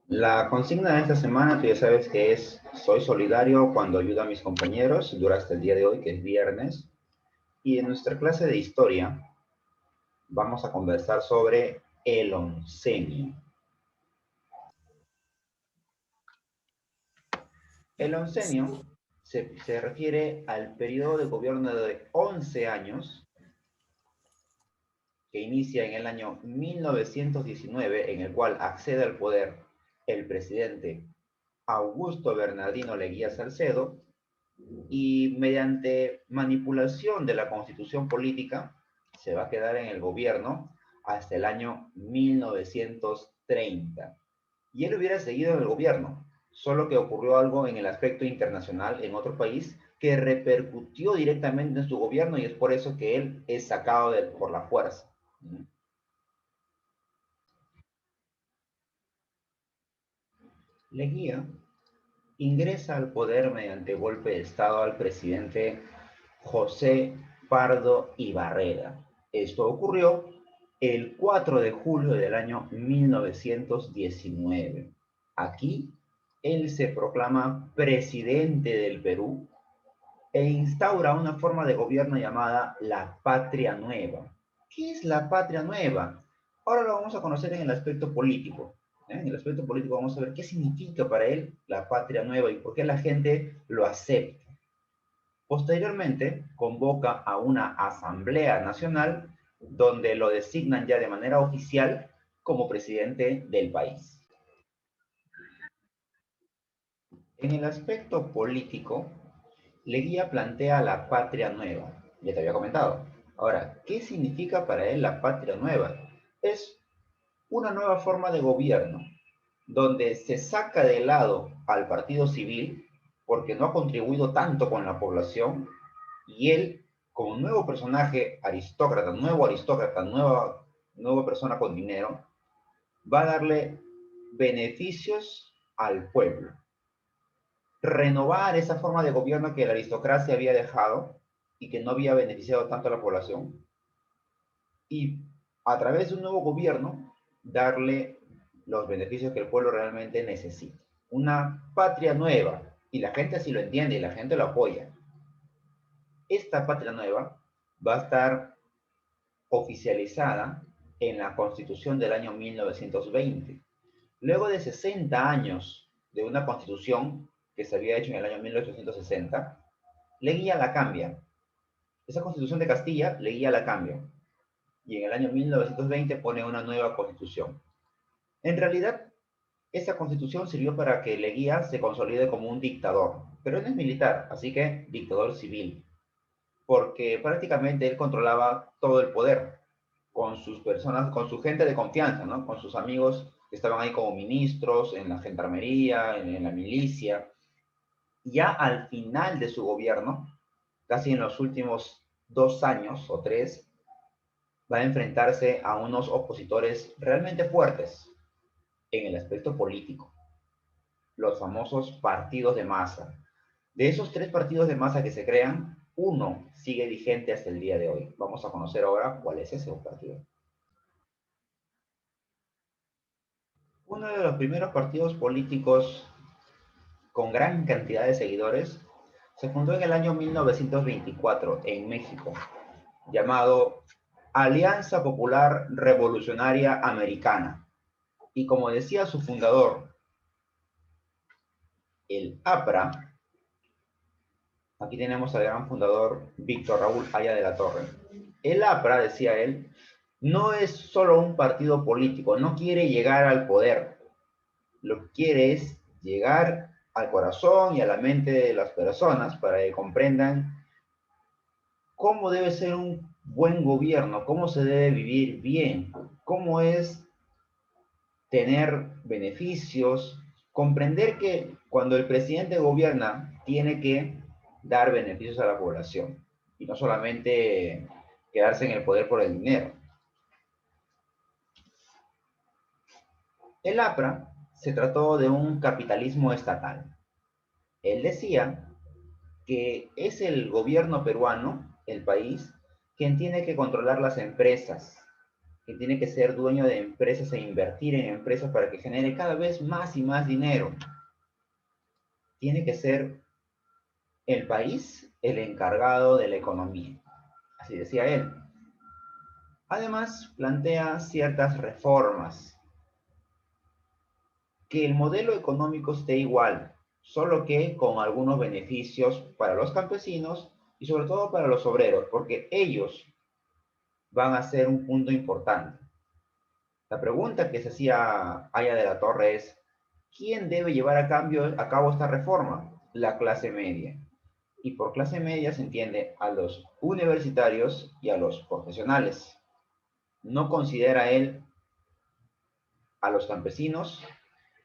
La consigna de esta semana, tú ya sabes que es, soy solidario cuando ayudo a mis compañeros, dura hasta el día de hoy, que es viernes. Y en nuestra clase de historia vamos a conversar sobre el oncenio. El oncenio se refiere al periodo de gobierno de 11 años que inicia en el año 1919, en el cual accede al poder el presidente Augusto Bernardino Leguía Salcedo, y mediante manipulación de la constitución política se va a quedar en el gobierno hasta el año 1930. Y él hubiera seguido en el gobierno, solo que ocurrió algo en el aspecto internacional en otro país que repercutió directamente en su gobierno y es por eso que él es sacado por la fuerza. Leguía ingresa al poder mediante golpe de Estado al presidente José Pardo y Barrera. Esto ocurrió el 4 de julio del año 1919. Aquí él se proclama presidente del Perú e instaura una forma de gobierno llamada la Patria Nueva. ¿Qué es la Patria Nueva? Ahora lo vamos a conocer en el aspecto político. En el aspecto político vamos a ver qué significa para él la Patria Nueva y por qué la gente lo acepta. Posteriormente, convoca a una Asamblea Nacional donde lo designan ya de manera oficial como presidente del país. En el aspecto político, Leguía plantea la patria nueva, ya te había comentado. Ahora, ¿qué significa para él la patria nueva? Es una nueva forma de gobierno, donde se saca de lado al partido civil porque no ha contribuido tanto con la población y él, como nuevo personaje aristócrata, nueva persona con dinero, va a darle beneficios al pueblo, renovar esa forma de gobierno que la aristocracia había dejado y que no había beneficiado tanto a la población, y a través de un nuevo gobierno darle los beneficios que el pueblo realmente necesita. Una patria nueva, y la gente así lo entiende y la gente lo apoya. Esta patria nueva va a estar oficializada en la Constitución del año 1920. Luego de 60 años de una constitución que se había hecho en el año 1860, Leguía la cambia. Esa constitución de Castilla, Leguía la cambia. Y en el año 1920 pone una nueva constitución. En realidad, esa constitución sirvió para que Leguía se consolide como un dictador, pero él no es militar, así que dictador civil, porque prácticamente él controlaba todo el poder con sus personas, con su gente de confianza, ¿no? Con sus amigos que estaban ahí como ministros, en la gendarmería, en la milicia. Ya al final de su gobierno, casi en los últimos 2 años o 3, va a enfrentarse a unos opositores realmente fuertes en el aspecto político, los famosos partidos de masa. De esos 3 partidos de masa que se crean, uno sigue vigente hasta el día de hoy. Vamos a conocer ahora cuál es ese partido. Uno de los primeros partidos políticos con gran cantidad de seguidores se fundó en el año 1924 en México, llamado Alianza Popular Revolucionaria Americana. Y como decía su fundador, el APRA, aquí tenemos al gran fundador Víctor Raúl Haya de la Torre. El APRA, decía él, no es solo un partido político, no quiere llegar al poder, lo que quiere es llegar al corazón y a la mente de las personas para que comprendan cómo debe ser un buen gobierno, cómo se debe vivir bien, cómo es tener beneficios, comprender que cuando el presidente gobierna tiene que dar beneficios a la población y no solamente quedarse en el poder por el dinero. El APRA se trató de un capitalismo estatal. Él decía que es el gobierno peruano, el país, quien tiene que controlar las empresas, que tiene que ser dueño de empresas e invertir en empresas para que genere cada vez más y más dinero. Tiene que ser el país el encargado de la economía. Así decía él. Además, plantea ciertas reformas, que el modelo económico esté igual, solo que con algunos beneficios para los campesinos y sobre todo para los obreros, porque ellos van a ser un punto importante. La pregunta que se hacía Aya de la Torre es, ¿quién debe llevar a cabo esta reforma? La clase media. Y por clase media se entiende a los universitarios y a los profesionales. No considera él a los campesinos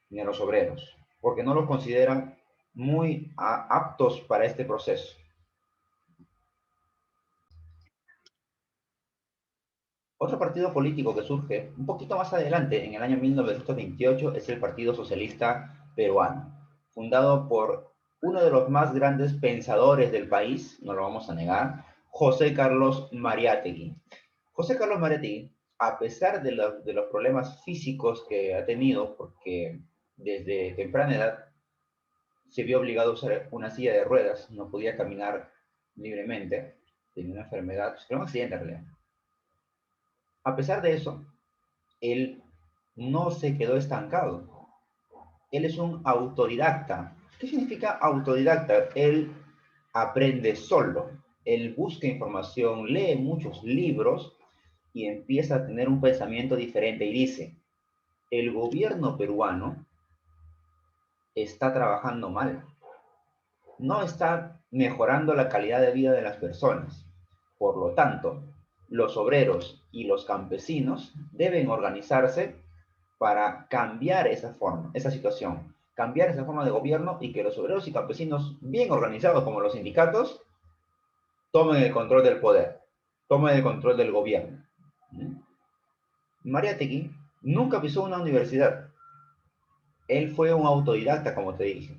ni a los obreros, porque no los consideran muy aptos para este proceso. Otro partido político que surge un poquito más adelante, en el año 1928, es el Partido Socialista Peruano, fundado por uno de los más grandes pensadores del país, no lo vamos a negar, José Carlos Mariátegui. José Carlos Mariátegui, a pesar de los problemas físicos que ha tenido, porque desde temprana edad se vio obligado a usar una silla de ruedas, no podía caminar libremente, tenía una enfermedad, era un accidente en realidad. A pesar de eso, él no se quedó estancado. Él es un autodidacta. ¿Qué significa autodidacta? Él aprende solo, él busca información, lee muchos libros y empieza a tener un pensamiento diferente y dice, el gobierno peruano está trabajando mal, no está mejorando la calidad de vida de las personas. Por lo tanto, los obreros y los campesinos deben organizarse para cambiar esa forma, esa situación, cambiar esa forma de gobierno y que los obreros y campesinos bien organizados como los sindicatos tomen el control del poder, tomen el control del gobierno. Mariátegui nunca pisó una universidad. Él fue un autodidacta, como te dije.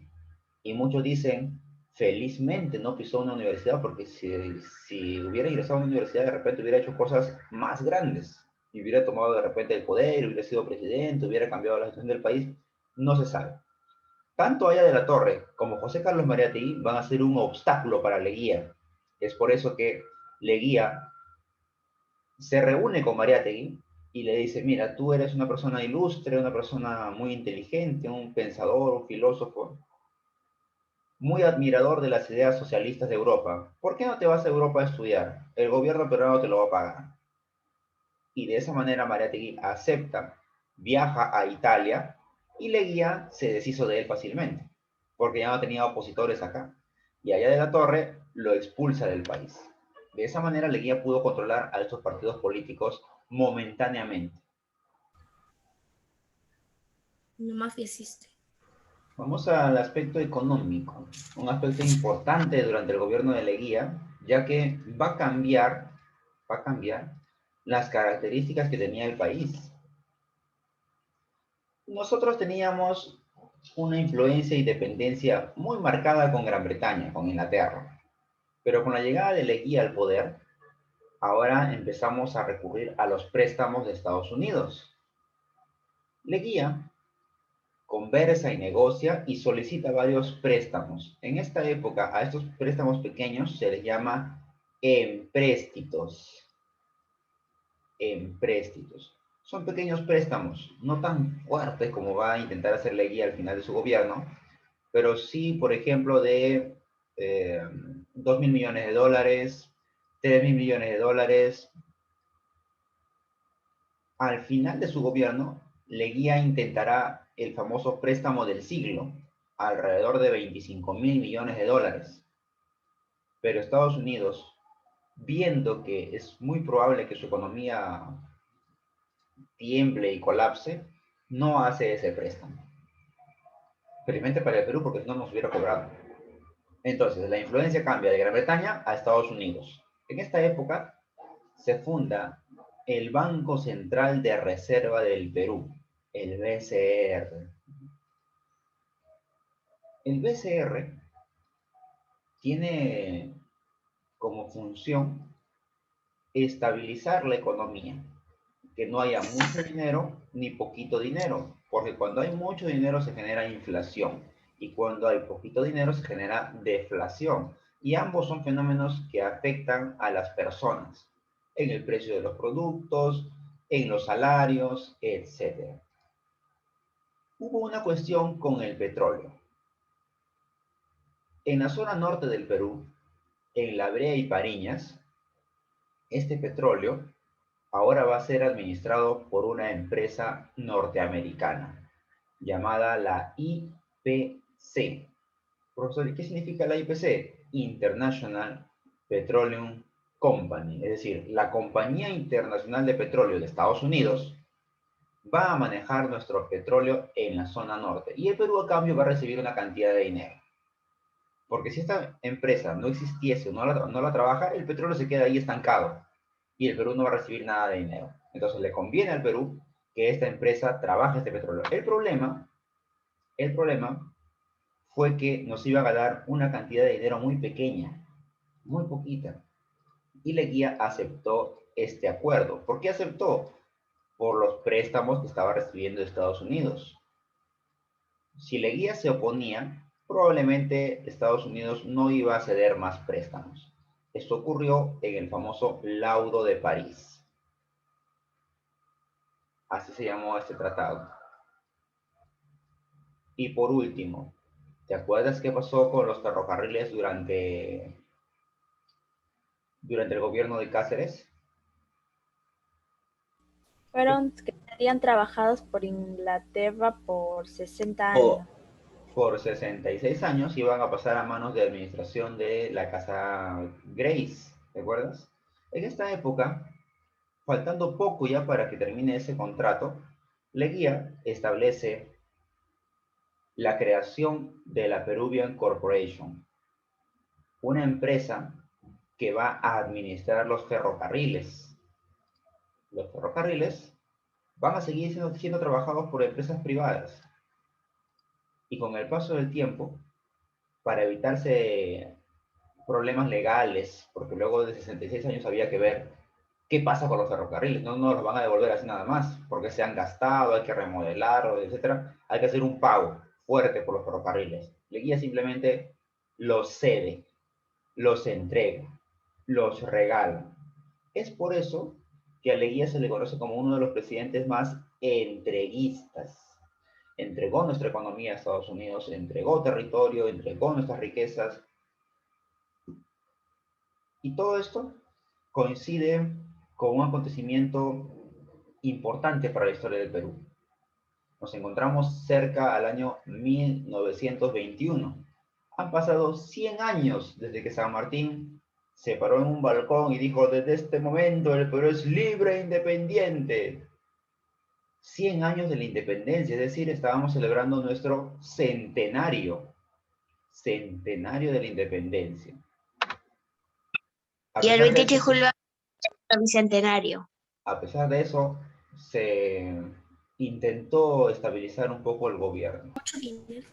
Y muchos dicen, felizmente no pisó una universidad, porque si hubiera ingresado a una universidad, de repente hubiera hecho cosas más grandes. Y hubiera tomado de repente el poder, hubiera sido presidente, hubiera cambiado la situación del país. No se sabe. Tanto Aya de la Torre como José Carlos Mariátegui van a ser un obstáculo para Leguía. Es por eso que Leguía se reúne con Mariátegui y le dice, mira, tú eres una persona ilustre, una persona muy inteligente, un pensador, un filósofo, muy admirador de las ideas socialistas de Europa. ¿Por qué no te vas a Europa a estudiar? El gobierno peruano te lo va a pagar. Y de esa manera Mariátegui acepta, viaja a Italia y Leguía se deshizo de él fácilmente, porque ya no tenía opositores acá. Y Aya de la Torre lo expulsa del país. De esa manera Leguía pudo controlar a estos partidos políticos momentáneamente. La mafia existe. Vamos al aspecto económico, un aspecto importante durante el gobierno de Leguía, ya que va a cambiar las características que tenía el país. Nosotros teníamos una influencia y dependencia muy marcada con Gran Bretaña, con Inglaterra, pero con la llegada de Leguía al poder, ahora empezamos a recurrir a los préstamos de Estados Unidos. Leguía conversa y negocia y solicita varios préstamos. En esta época, a estos préstamos pequeños se les llama empréstitos. Empréstitos. Son pequeños préstamos, no tan fuertes como va a intentar hacer la guía al final de su gobierno, pero sí, por ejemplo, de 2.000 millones de dólares, 3.000 millones de dólares. Al final de su gobierno, Leguía intentará el famoso préstamo del siglo, alrededor de 25.000 millones de dólares. Pero Estados Unidos, viendo que es muy probable que su economía tiemble y colapse, no hace ese préstamo. Felizmente para el Perú, porque si no nos hubiera cobrado. Entonces, la influencia cambia de Gran Bretaña a Estados Unidos. En esta época se funda el Banco Central de Reserva del Perú, el BCR. El BCR tiene como función estabilizar la economía. que no haya mucho dinero ni poquito dinero, porque cuando hay mucho dinero se genera inflación y cuando hay poquito dinero se genera deflación. Y ambos son fenómenos que afectan a las personas en el precio de los productos, en los salarios, etc. Hubo una cuestión con el petróleo. En la zona norte del Perú, en La Brea y Pariñas, este petróleo ahora va a ser administrado por una empresa norteamericana llamada la IPC. Profesor, ¿qué significa la IPC? International Petroleum Company, es decir, la Compañía Internacional de Petróleo de Estados Unidos va a manejar nuestro petróleo en la zona norte y el Perú a cambio va a recibir una cantidad de dinero. Porque si esta empresa no existiese o no la trabaja, el petróleo se queda ahí estancado y el Perú no va a recibir nada de dinero. Entonces le conviene al Perú que esta empresa trabaje este petróleo. El problema fue que nos iba a ganar una cantidad de dinero muy pequeña, muy poquita. Y Leguía aceptó este acuerdo. ¿Por qué aceptó? Por los préstamos que estaba recibiendo de Estados Unidos. Si Leguía se oponía, probablemente Estados Unidos no iba a ceder más préstamos. Esto ocurrió en el famoso Laudo de París. Así se llamó este tratado. Y por último, ¿te acuerdas qué pasó con los ferrocarriles durante el gobierno de Cáceres? Fueron que serían trabajados por Inglaterra por 60 O años. por 66 años iban a pasar a manos de administración de la casa Grace, ¿te acuerdas? En esta época, faltando poco ya para que termine ese contrato, Leguía establece la creación de la Peruvian Corporation, una empresa que va a administrar los ferrocarriles. Los ferrocarriles van a seguir siendo trabajados por empresas privadas y con el paso del tiempo, para evitarse problemas legales, porque luego de 66 años había que ver qué pasa con los ferrocarriles. No los van a devolver así nada más, porque se han gastado, hay que remodelarlos, etcétera. Hay que hacer un pago fuerte por los ferrocarriles. Leguía simplemente los cede, los entrega, los regala. Es por eso que a Leguía se le conoce como uno de los presidentes más entreguistas. Entregó nuestra economía a Estados Unidos, entregó territorio, entregó nuestras riquezas. Y todo esto coincide con un acontecimiento importante para la historia del Perú. Nos encontramos cerca al año 1921. Han pasado 100 años desde que San Martín se paró en un balcón y dijo: desde este momento el Perú es libre e independiente. 100 años de la independencia, es decir, estábamos celebrando nuestro centenario de la independencia. Y el 28 de julio el bicentenario. A pesar de eso, se intentó estabilizar un poco el gobierno. Mucho dinero.